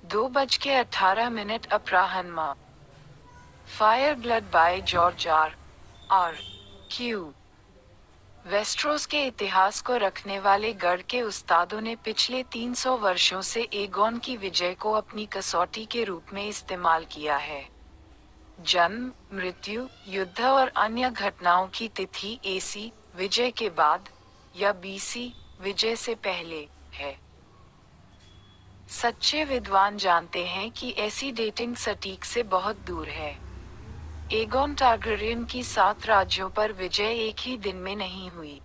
2:18 अपराह्न। Fire blood by George R R Q. Westeros के इतिहास को रखने वाले गढ़ के उस्तादों ने पिछले 300 वर्षों से एगोन की विजय को अपनी कसौटी के रूप में इस्तेमाल किया है। जन्म, मृत्यु, युद्ध और अन्य घटनाओं की तिथि एसी विजय के बाद या बीसी विजय से पहले है। सच्चे विद्वान जानते हैं कि ऐसी डेटिंग सटीक से बहुत दूर है। एगोन टारगेरियन की 7 राज्यों पर विजय एक ही दिन में नहीं हुई।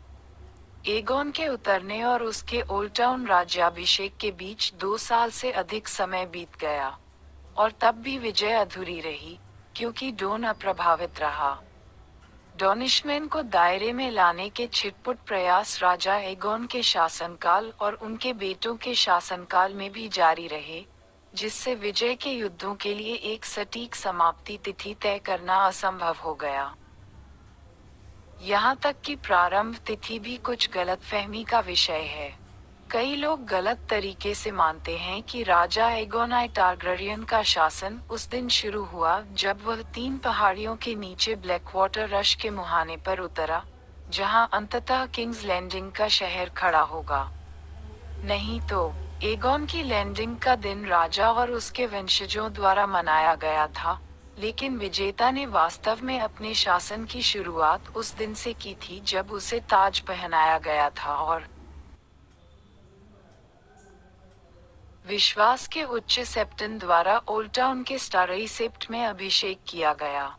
एगोन के उतरने और उसके ओल्ड टाउन राज्याभिषेक के बीच 2 साल से अधिक समय बीत गया, और तब भी विजय अधूरी रही, क्योंकि डोन अप्रभावित रहा। डॉनिशमेन को दायरे में लाने के छिटपुट प्रयास राजा एगोन के शासनकाल और उनके बेटों के शासनकाल में भी जारी रहे, जिससे विजय के युद्धों के लिए एक सटीक समाप्ति तिथि तय करना असंभव हो गया। यहाँ तक कि प्रारंभ तिथि भी कुछ गलतफहमी का विषय है। कई लोग गलत तरीके से मानते हैं कि राजा एगोन I टारगेरियन का शासन उस दिन शुरू हुआ जब वह 3 पहाड़ियों के नीचे ब्लैकवाटर रश के मुहाने पर उतरा, जहां अंततः किंग्स लैंडिंग का शहर खड़ा होगा। नहीं तो, एगोन की लैंडिंग का दिन राजा और उसके वंशजों द्वारा मनाया गया था, लेकिन विजेता ने वास्तव में अपने शासन की शुरुआत उस दिन से की थी जब उसे ताज पहनाया गया था और विश्वास के उच्च सेप्टन द्वारा ओल्ड टाउन के स्टारई सेप्ट में अभिषेक किया गया।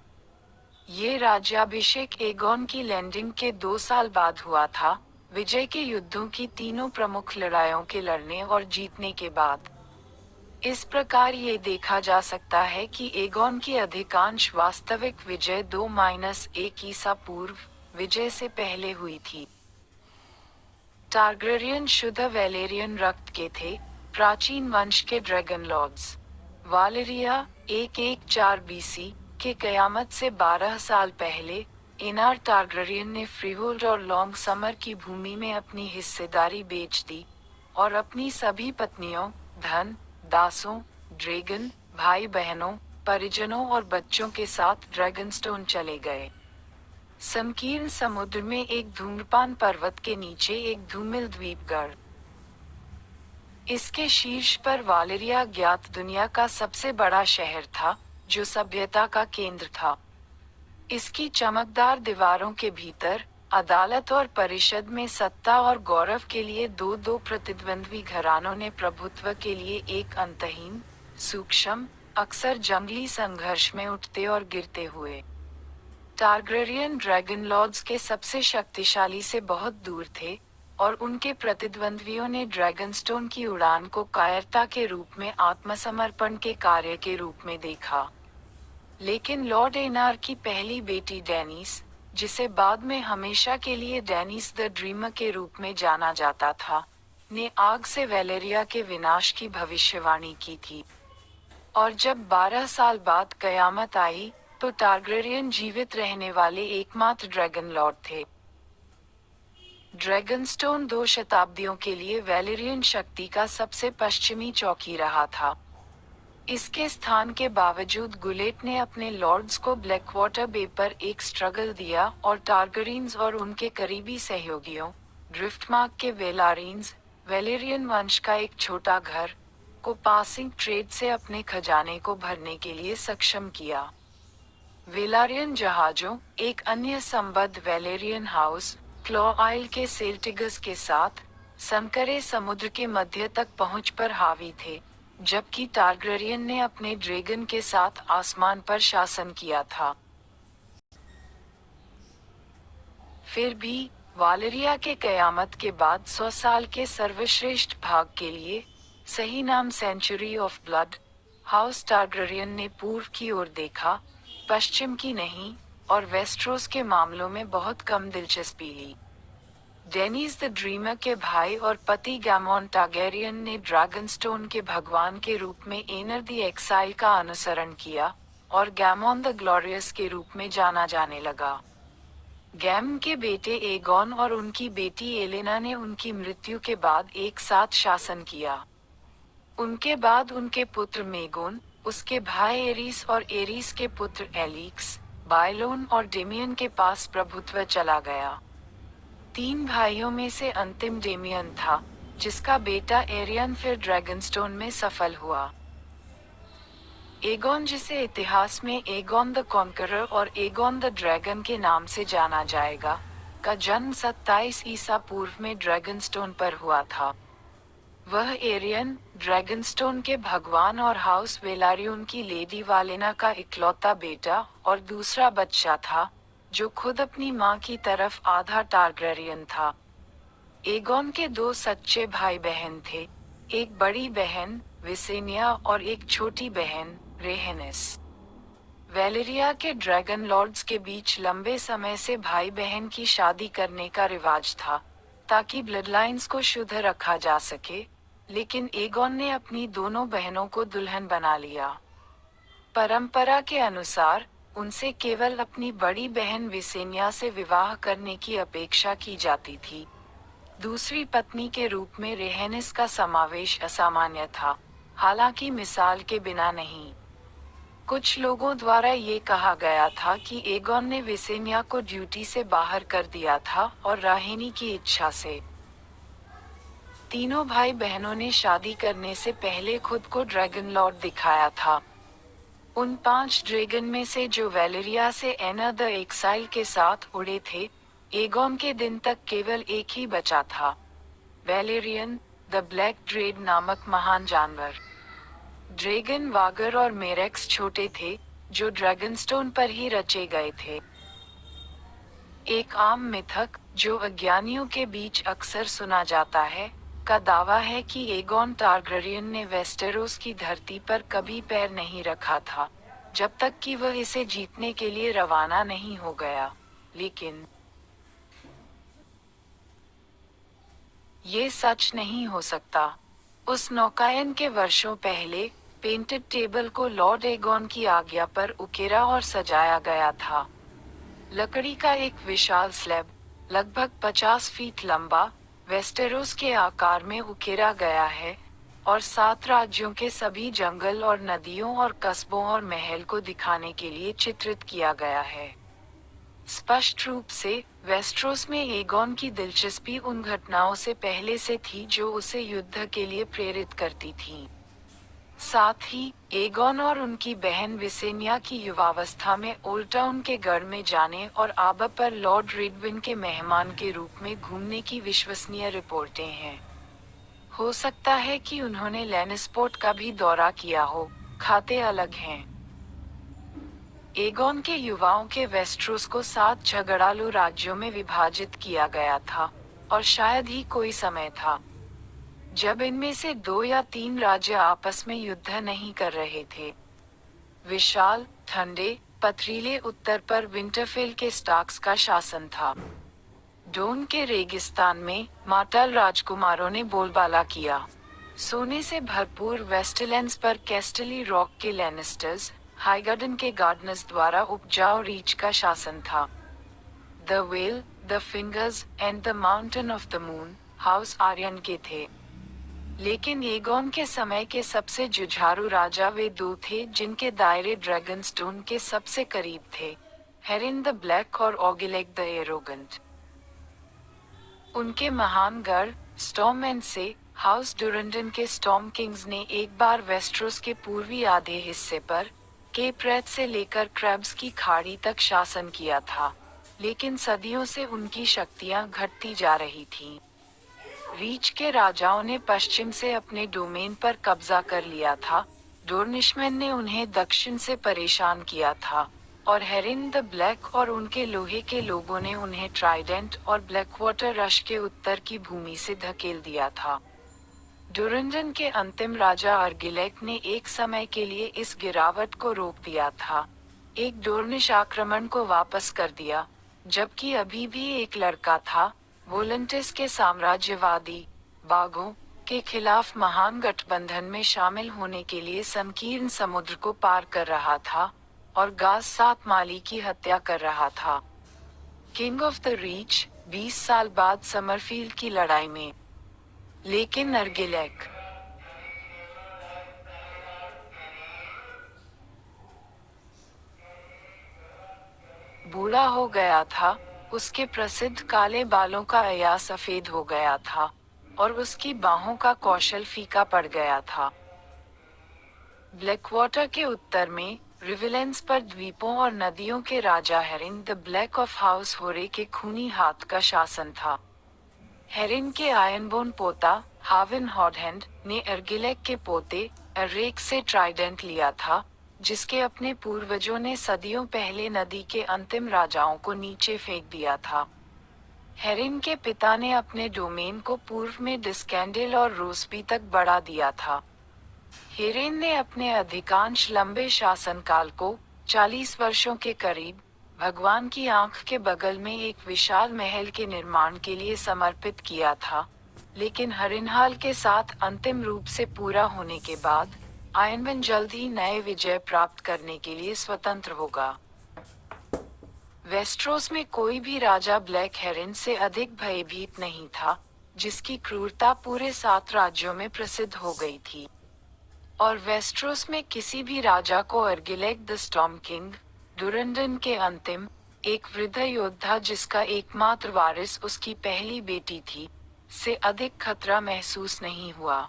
ये राज्याभिषेक एगोन की लैंडिंग के 2 साल बाद हुआ था, विजय के युद्धों की तीनों प्रमुख लड़ाइयों के लड़ने और जीतने के बाद। इस प्रकार ये देखा जा सकता है कि एगोन की अधिकांश वास्तविक विजय 2-1 ईसा पूर्व विजय से पहले हुई थी। टारगेरियन शुद्ध वैलेरियन रक्त के थे, प्राचीन वंश के ड्रैगन लॉर्ड्स। वालेरिया 114 बीसी के कयामत से 12 साल पहले, एनार टारगेरियन ने फ्रीहोल्ड और लॉन्ग समर की भूमि में अपनी हिस्सेदारी बेच दी, और अपनी सभी पत्नियों, धन, दासों, ड्रैगन, भाई बहनों, परिजनों और बच्चों के साथ ड्रैगनस्टोन चले गए। संकीर्ण समुद्र में एक धूम्रपान पर्वत के नीचे एक धूमिल द्वीपगढ़। इसके शीर्ष पर वालेरिया ज्ञात दुनिया का सबसे बड़ा शहर था, जो सभ्यता का केंद्र था। इसकी चमकदार दीवारों के भीतर, अदालत और परिषद में सत्ता और गौरव के लिए दो प्रतिद्वंद्वी घरानों ने प्रभुत्व के लिए एक अंतहीन, सूक्ष्म, अक्सर जंगली संघर्ष में उठते और गिरते हुए। टारगेरियन ड्रैगन लॉर्ड्स के सबसे शक्तिशाली से बहुत दूर थे, और उनके प्रतिद्वंद्वियों ने ड्रैगनस्टोन की उड़ान को कायरता के रूप में आत्मसमर्पण के कार्य के रूप में देखा। लेकिन लॉर्ड एनार की पहली बेटी डैनिस, जिसे बाद में हमेशा के लिए डैनिस द ड्रीमर के रूप में जाना जाता था, ने आग से वैलेरिया के विनाश की भविष्यवाणी की थी। और जब 12 साल बाद कयामत आई, तो टारगेरियन जीवित रहने वाले एकमात्र ड्रैगन लॉर्ड थे। ड्रैगनस्टोन 2 शताब्दियों के लिए वैलेरियन शक्ति का सबसे पश्चिमी चौकी रहा था। इसके स्थान के बावजूद गुलेट ने अपने लॉर्ड्स को ब्लैकवाटर बे पर एक स्ट्रगल दिया और टारगेरियंस और उनके करीबी सहयोगियों, ड्रिफ्टमार्क के वेलारियंस, वैलेरियन वंश का एक छोटा घर, को पासिंग ट्रेड से अपने खजाने को भरने के लिए सक्षम किया। वेलारियन जहाजों, एक अन्य संबद्ध वैलेरियन हाउस, क्लॉ आइल के सेल्टिगस के साथ, संकरे समुद्र के मध्य तक पहुंच पर हावी थे, जबकि टारगेरियन ने अपने ड्रैगन के साथ आसमान पर शासन किया था। फिर भी, वालेरिया के कयामत के बाद 100 साल के सर्वश्रेष्ठ भाग के लिए, सही नाम century of blood, house Targaryen ने पूर्व की ओर देखा, पश्चिम की नहीं, और वेस्ट्रोस के मामलों में बहुत कम दिलचस्पी ली। डेनिस द ड्रीमर के भाई और पति गैमोन टारगेरियन ने ड्रैगनस्टोन के भगवान के रूप में एनर द एक्साइल का अनुसरण किया, और गैमोन द ग्लोरियस के रूप में जाना जाने लगा। गैम के बेटे एगोन और उनकी बेटी एलेना ने उनकी मृत्यु के बाद एक साथ शासन किया। उनके बाद उनके पुत्र मेगोन, उसके भाई एरीस और एरीस के पुत्र एलिक्स, बायलोन और डेमियन के पास प्रभुत्व चला गया। 3 भाइयों में से अंतिम डेमियन था, जिसका बेटा एरियन फिर ड्रैगनस्टोन में सफल हुआ। एगोन, जिसे इतिहास में एगोन द कॉन्करर और एगोन द ड्रैगन के नाम से जाना जाएगा, का जन्म 27 ईसा पूर्व में ड्रैगनस्टोन पर हुआ था। वह एरियन, ड्रैगनस्टोन के भगवान और हाउस वेलारियन की लेडी वालेना का इकलौता बेटा और दूसरा बच्चा था, जो खुद अपनी मां की तरफ आधा टारगेरियन था। एगोन के 2 सच्चे भाई बहन थे, एक बड़ी बहन विसेनिया और एक छोटी बहन रेहेनिस। वेलेरिया के ड्रैगन लॉर्ड्स के बीच लंबे समय से भाई बहन की शादी करने का रिवाज था, ताकि ब्लडलाइंस को शुद्ध रखा जा सके, लेकिन एगोन ने अपनी दोनों बहनों को दुल्हन बना लिया। परंपरा के अनुसार उनसे केवल अपनी बड़ी बहन विसेनिया से विवाह करने की अपेक्षा की जाती थी। दूसरी पत्नी के रूप में रेहेनिस का समावेश असामान्य था, हालांकि मिसाल के बिना नहीं। कुछ लोगों द्वारा ये कहा गया था कि एगोन ने विसेनिया को ड्यूटी से बाहर कर दिया था और राहेनी की इच्छा से। तीनों भाई बहनों ने शादी करने से पहले खुद को ड्रैगन लॉर्ड दिखाया था। उन 5 ड्रैगन में से जो वेलेरिया से एना द एक्साइल के साथ उड़े थे, एगोन के दिन तक केवल एक ही बचा था, वेलेरियन द ब्लैक ड्रेड नामक महान जानवर। ड्रैगन वागर और मेरेक्स छोटे थे, जो ड्रैगनस्टोन पर ही रचे गए थे। एक आम मिथक, जो अज्ञानियों के बीच अक्सर सुना जाता है, का दावा है कि एगोन टारगेरियन ने वेस्टेरोस की धरती पर कभी पैर नहीं रखा था, जब तक कि वह इसे जीतने के लिए रवाना नहीं हो गया। लेकिन ये सच नहीं हो सकता। उस नौकायन के वर्षों पहले पेंटेड टेबल को लॉर्ड एगोन की आज्ञा पर उकेरा और सजाया गया था। लकड़ी का एक विशाल स्लैब, लगभग 50 फीट लंबा, वेस्टेरोस के आकार में उकेरा गया है, और 7 राज्यों के सभी जंगल और नदियों और कस्बों और महल को दिखाने के लिए चित्रित किया गया है। स्पष्ट रूप से, वेस्टेरोस में एगोन की दिलचस्पी उन घटनाओं से पहले से थी जो उसे युद्ध के लिए प्रेरित करती थीं। साथ ही, एगोन और उनकी बहन विसेनिया की युवावस्था में ओल्ड टाउन के गढ़ में जाने और आबा पर लॉर्ड रिडविन के मेहमान के रूप में घूमने की विश्वसनीय रिपोर्टें हैं। हो सकता है कि उन्होंने लैनिस्पोर्ट का भी दौरा किया हो, खाते अलग हैं। एगोन के युवाओं के वेस्टेरोस को 7 झगड़ालू राज्यों में विभाजित किया गया था, और शायद ही कोई समय था जब इनमें से 2 या 3 राज्य आपस में युद्ध नहीं कर रहे थे। विशाल, ठंडे, पथरीले उत्तर पर विंटरफेल के स्टार्क्स का शासन था। डोन के रेगिस्तान में मार्टल राजकुमारों ने बोलबाला किया। सोने से भरपूर वेस्टलैंड्स पर कैस्टली रॉक के लैनिस्टर्स, हाईगार्डन के गार्डनर्स द्वारा उपजाऊ रीच का शासन था। The Vale, the Fingers and the Mountain of the Moon house Arryn के थे। लेकिन एगोन के समय के सबसे जुझारू राजा वे 2 थे जिनके दायरे ड्रैगनस्टोन के सबसे करीब थे, हेरिन द ब्लैक और ओगिलेक द एरोगेंट। उनके महान गढ़ स्टॉर्म एंड से हाउस डुरंडन के स्टॉर्म किंग्स ने एक बार वेस्टेरोस के पूर्वी आधे हिस्से पर केप रेड से लेकर क्रैब्स की खाड़ी तक शासन किया था, लेकिन सदियों से उनकी शक्तियां घटती जा रही थीं। रीच के राजाओं ने पश्चिम से अपने डोमेन पर कब्जा कर लिया था, डोर्निशमैन ने उन्हें दक्षिण से परेशान किया था, और हेरिन द ब्लैक और उनके लोहे के लोगों ने उन्हें ट्राइडेंट और ब्लैकवाटर रश के उत्तर की भूमि से धकेल दिया था। डुरंडन के अंतिम राजा अर्गिलेक ने एक समय के लिए इस गिरावट को रोक दिया था, एक डोर्निश आक्रमण को वापस कर दिया, जबकि अभी भी एक लड़का था, वोलंटिस के साम्राज्यवादी बाघों के खिलाफ महान गठबंधन में शामिल होने के लिए संकीर्ण समुद्र को पार कर रहा था, और गाज 7 माली की हत्या कर रहा था। किंग ऑफ द रीच 20 साल बाद समरफील्ड की लड़ाई में। लेकिन अर्गिलेक बूढ़ा हो गया था, उसके प्रसिद्ध काले बालों का अया सफेद हो गया था, और उसकी बाहों का कौशल फीका पड़ गया था। ब्लैकवाटर के उत्तर में, रिविलेंस पर द्वीपों और नदियों के राजा Harren the Black of house Hoare के खूनी हाथ का शासन था। हेरिन के आयनबोन पोता, हाविन हॉडहैंड, ने अर्गिलेक के पोते, अर्रेक से ट्राइडेंट लिया था, जिसके अपने पूर्वजों ने सदियों पहले नदी के अंतिम राजाओं को नीचे फेंक दिया था। हेरिन के पिता ने अपने डोमेन को पूर्व में डिस्कैंडेल और रोसबी तक बढ़ा दिया था। हेरेन ने अपने अधिकांश लंबे शासनकाल को, 40 वर्षों के करीब, भगवान की आंख के बगल में एक विशाल महल के निर्माण के लिए समर्पित किया था, लेकिन हरिनहाल के साथ अंतिम रूप से पूरा होने के बाद, आयनविन जल्द ही नए विजय प्राप्त करने के लिए स्वतंत्र होगा। वेस्ट्रोस में कोई भी राजा ब्लैक हेरिन से अधिक भयभीत नहीं था, जिसकी क्रूरता पूरे 7 राज्यों में प्रसिद्ध हो गई थी। और वेस्ट्रोस में किसी भी राजा को अर्गिलेक द स्टॉर्म किंग, डुरंडन के अंतिम, एक वृद्ध योद्धा जिसका एकमात्र वारिस उसकी पहली बेटी थी, से अधिक खतरा महसूस नहीं हुआ।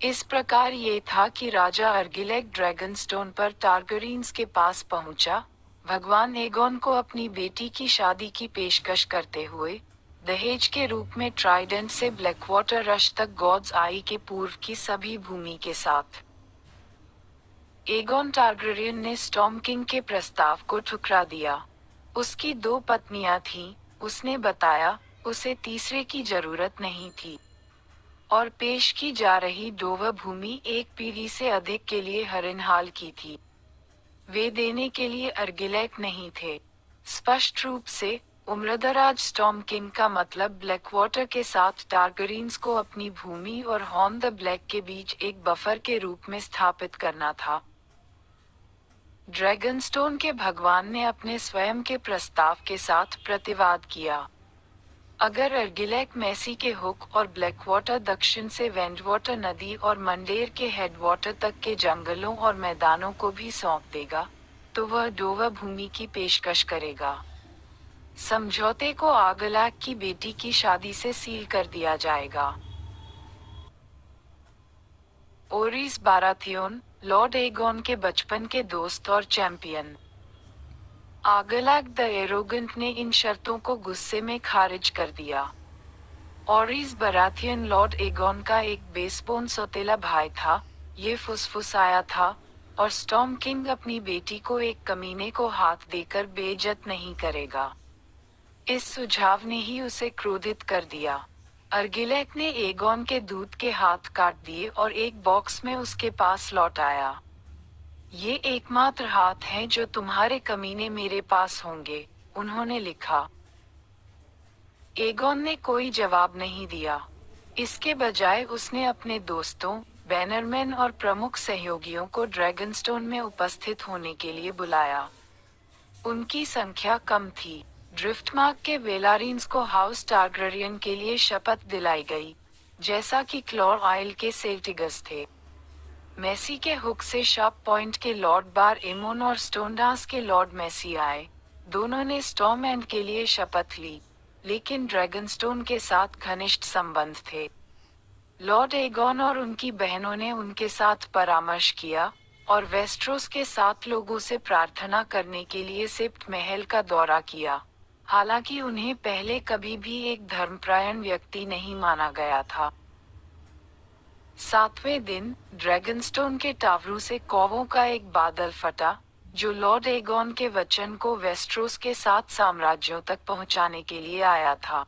इस प्रकार ये था कि राजा अर्गिलेक ड्रैगनस्टोन पर टारगरीन्स के पास पहुंचा, भगवान एगोन को अपनी बेटी की शादी की पेशकश करते हुए, दहेज के रूप में ट्राइडेंट से ब्लैकवाटर रश तक गॉड्स आई के पूर्व की सभी भूमि के साथ। एगोन टारगेरियन ने स्टॉर्म किंग के प्रस्ताव को ठुकरा दिया। उसकी 2 पत्नियां थीं, उसने बताया, उसे तीसरे की जरूरत नहीं थी। और पेश की जा रही डोवा भूमि एक पीढ़ी से अधिक के लिए हरिनहाल की थी। वे देने के लिए अर्गिलेक नहीं थे। स्पष्ट रूप से, उम्रदराज स्टॉर्म किंग का मतलब ब्लैकवाटर के साथ टारगरीन्स को अपनी भूमि और हॉर्न द ब्लैक के बीच एक बफर के रूप में स्थापित करना था। ड्रैगनस्टोन के भगवान ने अपने स्वयं के प्रस्ताव के साथ प्रतिवाद किया। अगर अर्गिलेक मैसी के हुक और ब्लैकवाटर दक्षिण से वेंडवाटर नदी और मंडेर के हेडवाटर तक के जंगलों और मैदानों को भी सौंप देगा, तो वह डोवा भूमि की पेशकश करेगा। समझौते को आगलाक की बेटी की शादी से सील कर दिया जाएगा। ओरिस बाराथियोन, लॉर्ड एगोन के बचपन के दोस्त और चैंपियन। आगलाक द एरोगेंट ने इन शर्तों को गुस्से में खारिज कर दिया। ओरिस बराथियन लॉर्ड एगोन का एक बेसबोन सौतेला भाई था, ये फुसफुसाया था, और स्टॉर्म किंग अपनी बेटी को एक कमीने को हाथ देकर बेइज्जत नहीं करेगा। इस सुझाव ने ही उसे क्रोधित कर दिया। अर्गिलेक ने एगोन के दूत के हाथ काट दिए और एक बॉक्स में उसके पास लौट आया। ये एकमात्र हाथ हैं जो तुम्हारे कमीने मेरे पास होंगे, उन्होंने लिखा। एगोन ने कोई जवाब नहीं दिया। इसके बजाय उसने अपने दोस्तों, बैनरमैन और प्रमुख सहयोगियों को ड्रैगनस्टोन में उपस्थित होने के लिए बुलाया। उनकी संख्या कम थी। ड्रिफ्टमार्क के वेलारिन्स को हाउस टारगेरियन के लिए शपथ दिलाई गई, जैसा कि क्लॉर आइल के सेल्टिगस थे। मैसी के हुक से शार्प पॉइंट के लॉर्ड बार एमोन और स्टोनडांस के लॉर्ड मैसी आए। दोनों ने स्टॉर्म एंड के लिए शपथ ली, लेकिन ड्रैगनस्टोन के साथ घनिष्ठ संबंध थे। लॉर्ड एगोन और उनकी बहनों ने उनके साथ परामर्श किया, और वेस्ट्रोस के 7 लोगों से प्रार्थना करने के लिए सेप्ट महल का दौरा किया, हालांकि उन्हें पहले कभी भी एक धर्मपरायण व्यक्ति नहीं माना गया था। 7वें दिन, ड्रैगनस्टोन के टावरों से कौवों का एक बादल फटा, जो लॉर्ड एगोन के वचन को वेस्ट्रोस के 7 साम्राज्यों तक पहुंचाने के लिए आया था।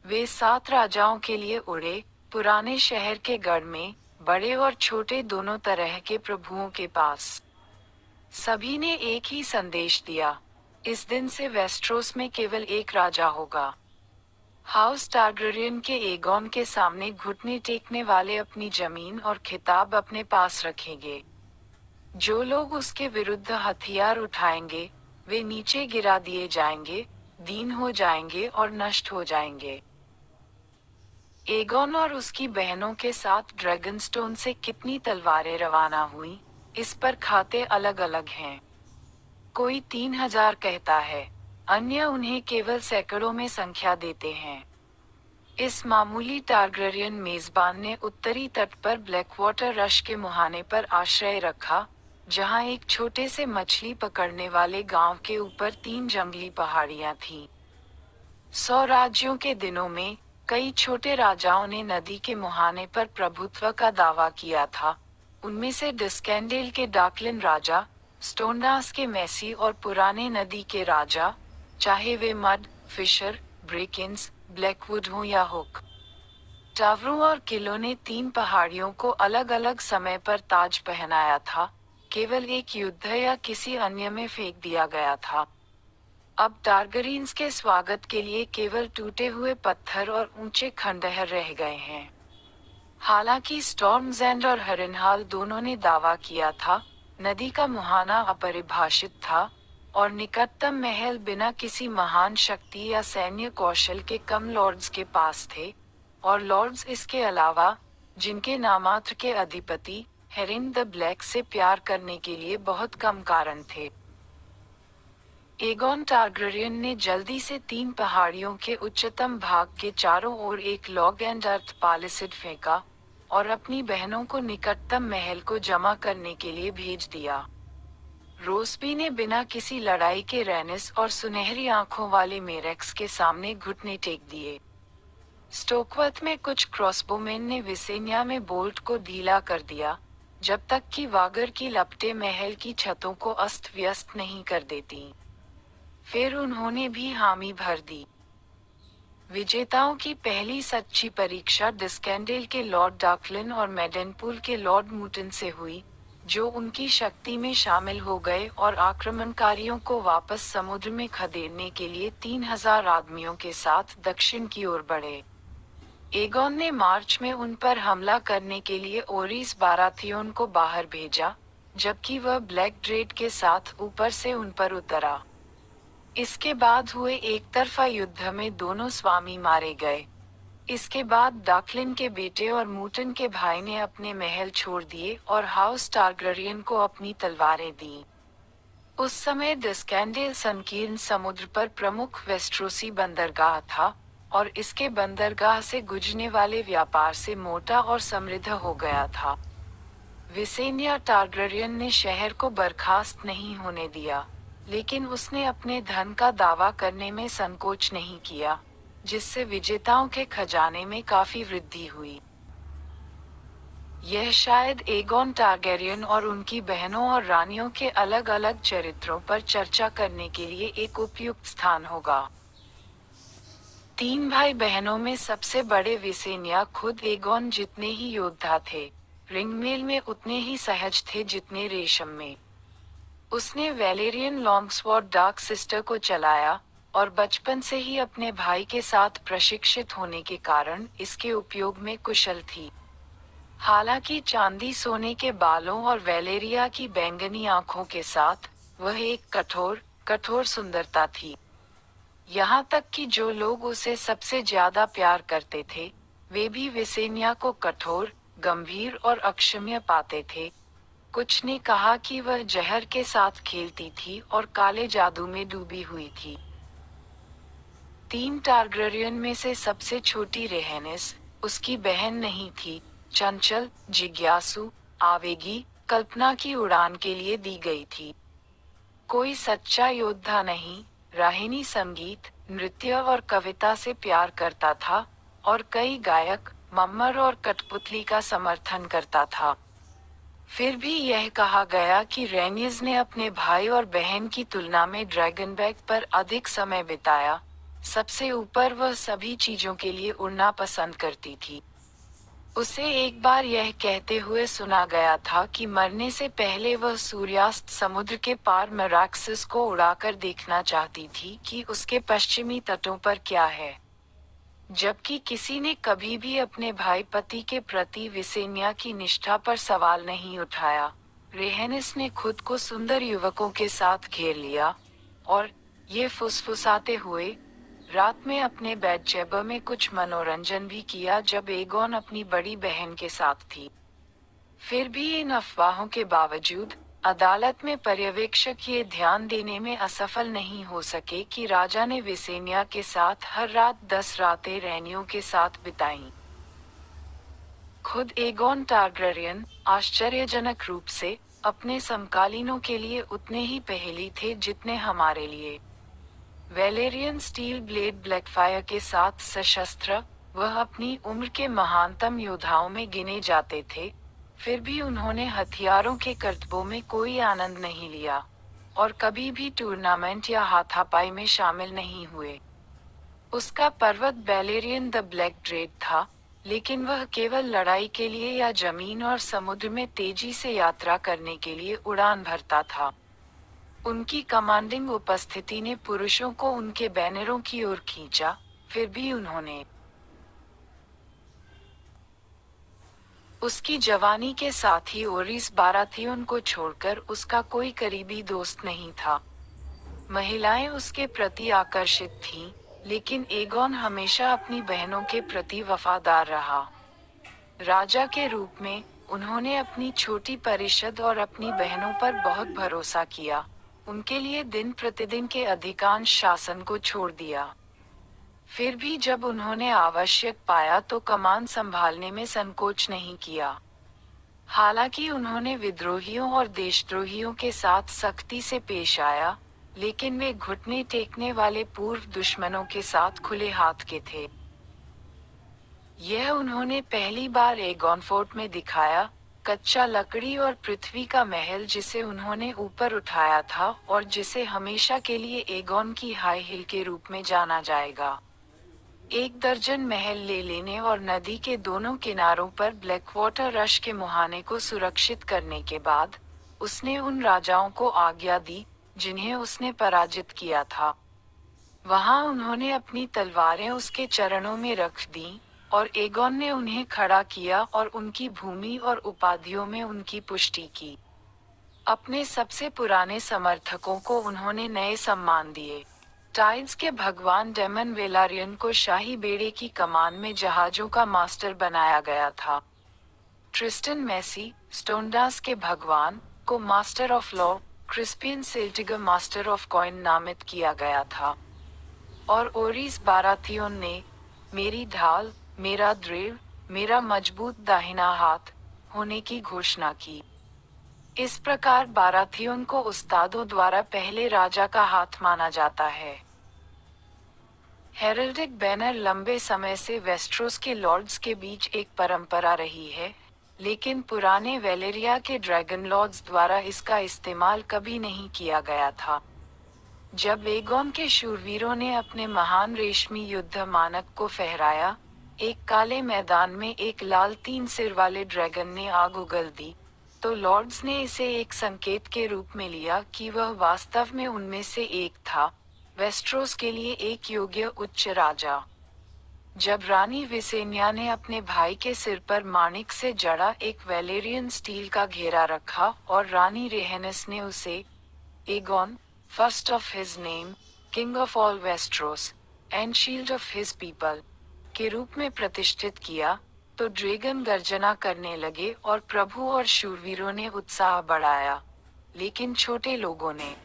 वे 7 राजाओं के लिए उड़े, पुराने शहर के गढ़ में, बड़े और छोटे दोनों तरह के प्रभुओं के पास। सभी ने एक ही संदेश दिया, इस दिन से वेस्ट्रोस में केवल एक राजा होगा। हाउस टारगेरियन के एगोन के सामने घुटने टेकने वाले अपनी जमीन और खिताब अपने पास रखेंगे। जो लोग उसके विरुद्ध हथियार उठाएंगे, वे नीचे गिरा दिए जाएंगे, दीन हो जाएंगे और नष्ट हो जाएंगे। एगोन और उसकी बहनों के साथ ड्रैगनस्टोन से कितनी तलवारें रवाना हुई, इस पर खाते अलग अलग हैं। कोई 3000 कहता है, अन्य उन्हें केवल सैकड़ों में संख्या देते हैं। इस मामूली टारगेरियन मेजबान ने उत्तरी तट पर ब्लैकवाटर रश के मुहाने पर आश्रय रखा, जहां एक छोटे से मछली पकड़ने वाले गांव के ऊपर 3 जंगली पहाड़ियां थीं। 100 राज्यों के दिनों में कई छोटे राजाओं ने नदी के मुहाने पर प्रभुत्व का दावा किया था। उनमें से डिस्कैंडेल के डाकलिन राजा, स्टोनडास के मैसी और पुराने नदी के राजा, चाहे वे मड, फिशर, ब्रेकिंस, ब्लैकवुड हों या हुक। टावरों और किलों ने 3 पहाड़ियों को अलग अलग समय पर ताज पहनाया था, केवल एक युद्ध या किसी अन्य में फेंक दिया गया था। अब टारगरीन्स के स्वागत के लिए केवल टूटे हुए पत्थर और ऊंचे खंडहर रह गए हैं। हालांकि स्टॉर्मज़ और हरिनहाल दोनों ने दावा किया था, नदी का मुहाना अपरिभाषित था, और निकटतम महल बिना किसी महान शक्ति या सैन्य कौशल के कम लॉर्ड्स के पास थे, और लॉर्ड्स इसके अलावा, जिनके नामात्र के अधिपति हेरिन द ब्लैक से प्यार करने के लिए बहुत कम कारण थे। एगोन टारगेरियन ने जल्दी से 3 पहाड़ियों के उच्चतम भाग के चारों ओर एक लॉग एंड अर्थ पालिसिड फेंका, और अपनी बहनों को निकटतम महल को जमा करने के लिए भेज दिया। रोसबी ने बिना किसी लड़ाई के रेनिस और सुनहरी आंखों वाले मेरेक्स के सामने घुटने टेक दिए। स्टोकवर्थ में कुछ क्रॉसबोमेन ने विसेनिया में बोल्ट को ढीला कर दिया, जब तक कि वागर की लपटें महल की छतों को अस्त व्यस्त नहीं कर देती। फिर उन्होंने भी हामी भर दी। विजेताओं की पहली सच्ची परीक्षा डिस्कैंडेल के लॉर्ड डाकलिन और मेडेनपूल के लॉर्ड मूटन से हुई, जो उनकी शक्ति में शामिल हो गए और आक्रमणकारियों को वापस समुद्र में खदेड़ने के लिए 3000 आदमियों के साथ दक्षिण की ओर बढ़े। एगोन ने मार्च में उन पर हमला करने के लिए ओरिस बाराथियोन को बाहर भेजा, जबकि वह ब्लैक ड्रेड के साथ ऊपर से उन पर उतरा। इसके बाद हुए एक तरफा युद्ध में दोनों स्वामी मारे गए। इसके बाद डाकलिन के बेटे और मूटन के भाई ने अपने महल छोड़ दिए और हाउस टारगेरियन को अपनी तलवारें दी। उस समय डिस्कैंडेल संकीर्ण समुद्र पर प्रमुख वेस्ट्रोसी बंदरगाह था, और इसके बंदरगाह से गुजरने वाले व्यापार से मोटा और समृद्ध हो गया था। विसेनिया टारगेरियन ने शहर को बर्खास्त नहीं होने दिया, लेकिन उसने अपने धन का दावा करने में संकोच नहीं किया, जिससे विजेताओं के खजाने में काफी वृद्धि हुई। यह शायद एगोन टारगेरियन और उनकी बहनों और रानियों के अलग अलग चरित्रों पर चर्चा करने के लिए एक उपयुक्त स्थान होगा। 3 भाई बहनों में सबसे बड़े विसेनिया खुद एगोन जितने ही योद्धा थे, रिंगमेल में उतने ही सहज थे जितने रेशम में। उसने वैलेरियन लॉन्गस्वॉर्ड डार्क सिस्टर को चलाया, और बचपन से ही अपने भाई के साथ प्रशिक्षित होने के कारण इसके उपयोग में कुशल थी। हालांकि चांदी सोने के बालों और वैलेरिया की बैंगनी आंखों के साथ, वह एक कठोर सुंदरता थी। यहाँ तक कि जो लोग उसे सबसे ज्यादा प्यार करते थे, वे भी विसेनिया को कठोर, गंभीर और अक्षम्य पाते थे। कुछ ने कहा कि वह जहर के साथ खेलती थी और काले जादू में डूबी हुई थी। 3 टारगेरियन में से सबसे छोटी रेहेनिस, उसकी बहन नहीं थी, चंचल, जिज्ञासु, आवेगी, कल्पना की उड़ान के लिए दी गई थी। कोई सच्चा योद्धा नहीं, राहिनी संगीत, नृत्य और कविता से प्यार करता था, और कई गायक, मम्मर और कठपुतली का समर्थन करता था। फिर भी यह कहा गया कि रेनियस ने अपने भाई और बहन की तुलना में ड्रैगनबैक पर अधिक समय बिताया। सबसे ऊपर वह सभी चीजों के लिए उड़ना पसंद करती थी। उसे एक बार यह कहते हुए सुना गया था कि मरने से पहले वह सूर्यास्त समुद्र के पार मेराक्सिस को उड़ाकर देखना चाहती थी कि उसके पश्चिमी तटों पर क्या है। जबकि किसी ने कभी भी अपने भाई पति के प्रति विसेनिया की निष्ठा पर सवाल नहीं उठाया। रेहेनिस ने खुद को सुंदर युवकों के साथ घेर लिया, और ये फुसफुसाते हुए, रात में अपने बेडचेबर में कुछ मनोरंजन भी किया जब एगोन अपनी बड़ी बहन के साथ थी। फिर भी इन अफवाहों के बावजूद, अदालत में पर्यवेक्षक ये ध्यान देने में असफल नहीं हो सके कि राजा ने विसेनिया के साथ हर रात 10 रातें रैनियों के साथ बिताईं। खुद एगोन टारगेरियन आश्चर्यजनक रूप से अपने समकालीनों के लिए उतने ही पहेली थे जितने हमारे लिए। वेलेरियन स्टील ब्लेड ब्लैकफायर के साथ सशस्त्र, वह अपनी उम्र के महानतम योद्धाओं में गिने जाते थे, फिर भी उन्होंने हथियारों के करतबों में कोई आनंद नहीं लिया और कभी भी टूर्नामेंट या हाथापाई में शामिल नहीं हुए। उसका पर्वत बेलेरियन द ब्लैक ड्रेड था, लेकिन वह केवल लड़ाई के लिए या जमीन और समुद्र में तेजी से यात्रा करने के लिए उड़ान भरता था। उनकी कमांडिंग उपस्थिति ने पुरुषों को उनके बैनरों की ओर खींचा, फिर भी उन्होंने उसकी जवानी के साथ ही ओरिस बाराथियोन को छोड़कर उसका कोई करीबी दोस्त नहीं था। महिलाएं उसके प्रति आकर्षित थीं, लेकिन एगोन हमेशा अपनी बहनों के प्रति वफादार रहा। राजा के रूप में उन्होंने अपनी छोटी परिषद और अपनी बहनों पर बहुत भरोसा किया, उनके लिए दिन प्रतिदिन के अधिकांश शासन को छोड़ दिया। फिर भी जब उन्होंने आवश्यक पाया तो कमान संभालने में संकोच नहीं किया। हालांकि उन्होंने विद्रोहियों और देशद्रोहियों के साथ सख्ती से पेश आया, लेकिन वे घुटने टेकने वाले पूर्व दुश्मनों के साथ खुले हाथ के थे। यह उन्होंने पहली बार एगोन फोर्ट में दिखाया, कच्चा लकड़ी और पृथ्वी का महल जिसे उन्होंने ऊपर उठाया था और जिसे हमेशा के लिए एगोन की हाई हिल के रूप में जाना जाएगा। 1 दर्जन महल ले लेने और नदी के दोनों किनारों पर ब्लैकवाटर रश के मुहाने को सुरक्षित करने के बाद, उसने उन राजाओं को आज्ञा दी जिन्हें उसने पराजित किया था। वहां उन्होंने अपनी तलवारें उसके चरणों में रख दी और एगोन ने उन्हें खड़ा किया और उनकी भूमि और उपाधियों में उनकी पुष्टि की। अपने सबसे पुराने समर्थकों को उन्होंने नए सम्मान दिए। टाइड्स के भगवान डेमन वेलारियन को शाही बेड़े की कमान में जहाजों का मास्टर बनाया गया था। ट्रिस्टन मैसी, स्टोनडास के भगवान, को master of law, Crispian Celtigar master of coin नामित किया गया था। और ओरिस बाराथियोन ने मेरी ढाल, मेरा दृढ़, मेरा मजबूत दाहिना हाथ होने की घोषणा की। इस प्रकार बाराथियोन को उस्तादों द्वारा पहले राजा का हाथ माना जाता है। हेरल्डिक बैनर लंबे समय से वेस्ट्रोस के लॉर्ड्स के बीच एक परंपरा रही है, लेकिन पुराने वेलेरिया के ड्रैगन लॉर्ड्स द्वारा इसका इस्तेमाल कभी नहीं किया गया था। जब एगोन के शूरवीरों ने अपने महान रेशमी युद्ध मानक को फहराया, एक काले मैदान में एक लाल 3 सिर वाले ड्रैगन ने आग उगल दी, तो लॉर्ड्स ने इसे एक संकेत के रूप में लिया कि वह वास्तव में उनमें से एक था, वेस्ट्रोस के लिए एक योग्य उच्च राजा। जब रानी विसेनिया ने अपने भाई के सिर पर माणिक से जड़ा एक वेलेरियन स्टील का घेरा रखा और रानी रेहेनस ने उसे Aegon, first of his name, king of all Westeros and shield of his people के रूप में प्रतिष्ठित किया, तो ड्रैगन गर्जना करने लगे और प्रभु और शूरवीरों ने उत्साह बढ़ाया, लेकिन छोटे लोगों ने